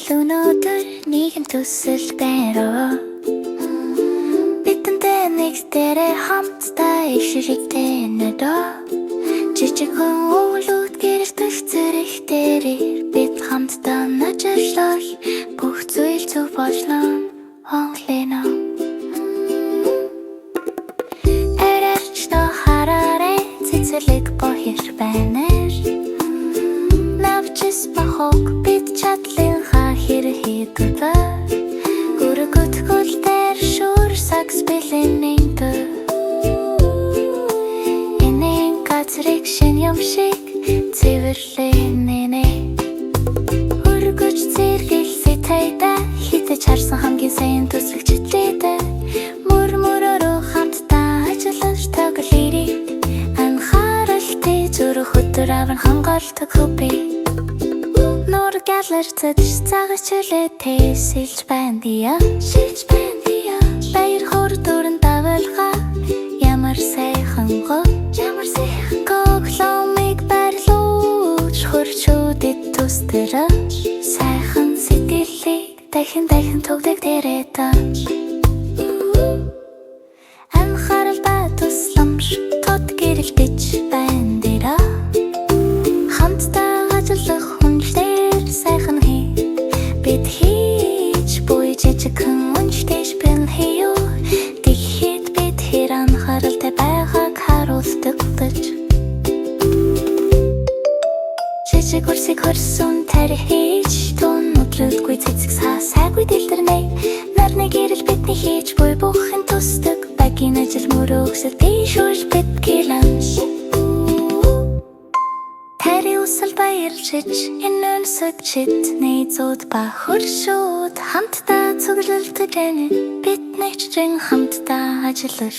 өнөөдөр нийгэм төсөл байна. Бидэнтэй нэгтээрээ хамтдаа ишрэгтэй надаа. Жижиг хүн өвлүүд гэрэлтэх зэрэг дээрээ бид хамтдаа нажирлал бүх зүйл зөв болно онглено. Эрэлж та хараарэ цэцэрлэг бохир байна. Навчис бахог бид чадлын хэрэг хийдээ. Гүргөт хөлтер шүр сакс бэлэнэнт. Энэн газрыг шин юм шиг цэвэрлэнэ. Өргөж зэргэл сэтайда хитэж харсан хамгийн сайн төсөлчтэй. Мөрмөрөөрөө хамтдаа ажиллаж тоглоорой. Анхааралтай зүрх өдөр аван хангаалтдаг хөбэй. Нуур галарцаж цагаас чөлөөтэй сэлж байна. Баяр хор дөрөн давалгаа ямар сайхан гогломыг барилууч хөрчүүдэд төстөрөж сайхан сэтгэлийг дахин түгдэг дээрээ тааж. Анхаарал ба тусламж тод гэрэлтэж байна. Хамтдаа ажиллах сайхан хий бид хийж буй жижигхэн үнэтэйш бэн хийё. Тэгэхэд бид хэр анхааралтай байгааг харуулдаг гэж. Жижиг үрсийг хөрсөн тархиж тун өдрөлгүй цэцэг сайгүй дэлдэрнэ. Нарны гэрэл бидний хийж буй бүхэн тусдаг. Багийн ажил мөрөөсөд бишүүж бид гиланш. Усал баярлж энэ өнсөчд нэзүүд ба хөршүүд хамтдаа цуглуулдаг бид нэгэн хамтдаа ажиллаж